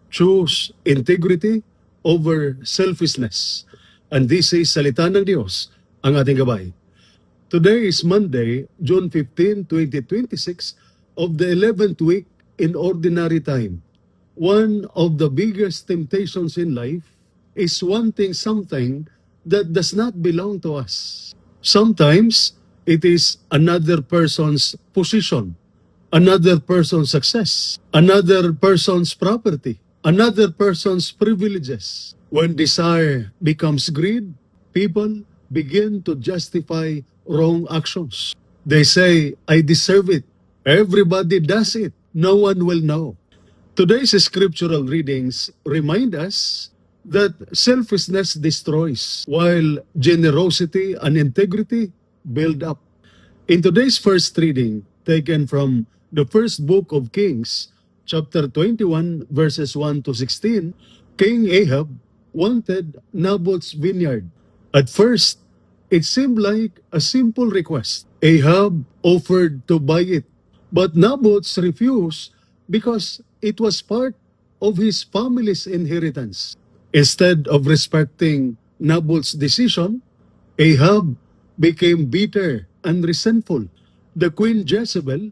Choose integrity over selfishness. And this is Salita ng Diyos, ang ating gabay. Today is Monday, June 15, 2026, of the 11th week in Ordinary Time. One of the biggest temptations in life is wanting something that does not belong to us. Sometimes, it is another person's position, another person's success, another person's property, another person's privileges. When desire becomes greed, people begin to justify wrong actions. They say, I deserve it. Everybody does it. No one will know. Today's scriptural readings remind us that selfishness destroys, while generosity and integrity build up. In today's first reading, taken from the first book of Kings, chapter 21, verses 1 to 16, King Ahab wanted Naboth's vineyard. At first, it seemed like a simple request. Ahab offered to buy it, but Naboth refused because it was part of his family's inheritance. Instead of respecting Naboth's decision, Ahab became bitter and resentful. The queen Jezebel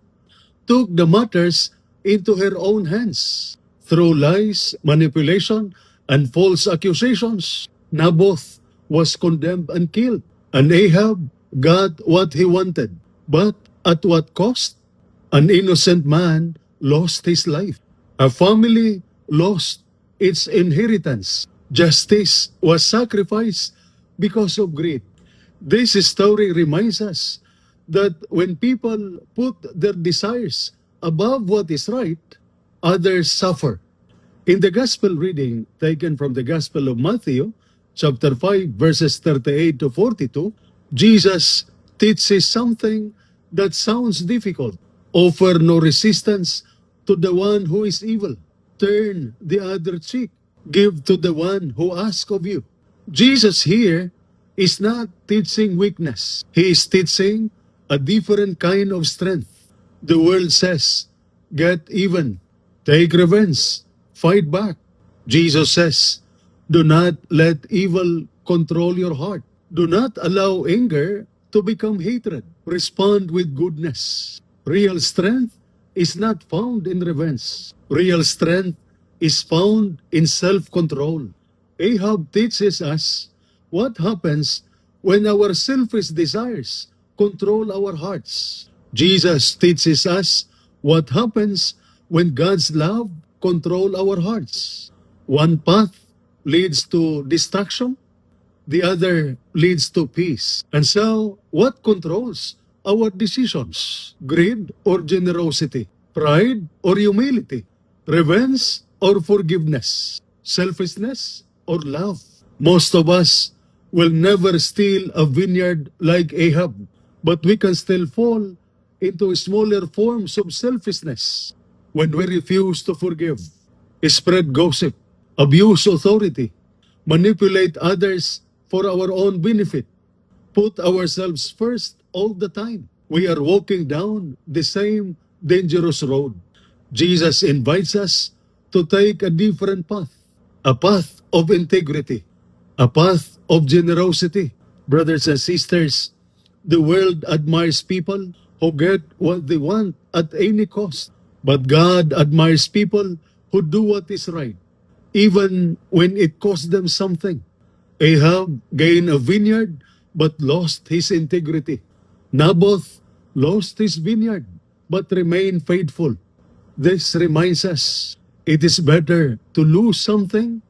took the matters into her own hands. Through lies, manipulation, and false accusations, Naboth was condemned and killed, and Ahab got what he wanted. But at what cost? An innocent man lost his life. A family lost its inheritance. Justice was sacrificed because of greed. This story reminds us that when people put their desires above what is right, others suffer. In the gospel reading taken from the Gospel of Matthew, chapter 5, verses 38 to 42, Jesus teaches something that sounds difficult. Offer no resistance to the one who is evil. Turn the other cheek. Give to the one who asks of you. Jesus here is not teaching weakness. He is teaching a different kind of strength. The world says, get even, take revenge, fight back. Jesus says, do not let evil control your heart. Do not allow anger to become hatred. Respond with goodness. Real strength is not found in revenge. Real strength is found in self-control. Ahab teaches us what happens when our selfish desires control our hearts. Jesus teaches us what happens when God's love controls our hearts. One path leads to destruction, the other leads to peace. And so, what controls our decisions? Greed or generosity? Pride or humility? Revenge or forgiveness? Selfishness or love? Most of us will never steal a vineyard like Ahab, but we can still fall into smaller forms of selfishness when we refuse to forgive, spread gossip, abuse authority, manipulate others for our own benefit, put ourselves first all the time. We are walking down the same dangerous road. Jesus invites us to take a different path, a path of integrity, a path of generosity. Brothers and sisters, the world admires people who get what they want at any cost. But God admires people who do what is right, even when it costs them something. Ahab gained a vineyard but lost his integrity. Naboth lost his vineyard but remained faithful. This reminds us it is better to lose something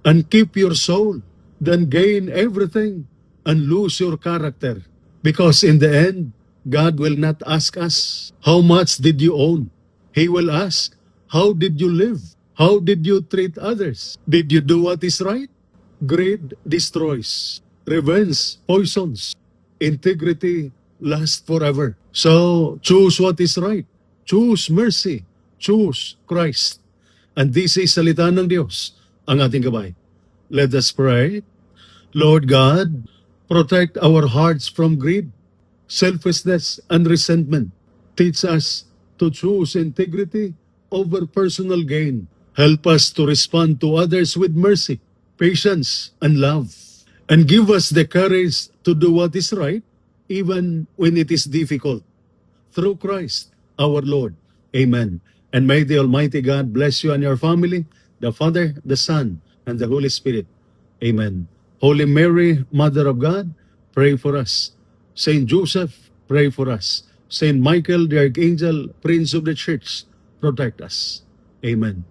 and keep your soul than gain everything and lose your character. Because in the end, God will not ask us, how much did you own? He will ask, how did you live? How did you treat others? Did you do what is right? Greed destroys. Revenge poisons. Integrity lasts forever. So, choose what is right. Choose mercy. Choose Christ. And this is salita ng Diyos, ang ating gabay. Let us pray. Lord God, protect our hearts from greed, selfishness, and resentment. Teach us to choose integrity over personal gain. Help us to respond to others with mercy, patience, and love. And give us the courage to do what is right, even when it is difficult. Through Christ, our Lord. Amen. And may the Almighty God bless you and your family, the Father, the Son, and the Holy Spirit. Amen. Holy Mary, Mother of God, pray for us. Saint Joseph, pray for us. Saint Michael, the Archangel, Prince of the Church, protect us. Amen.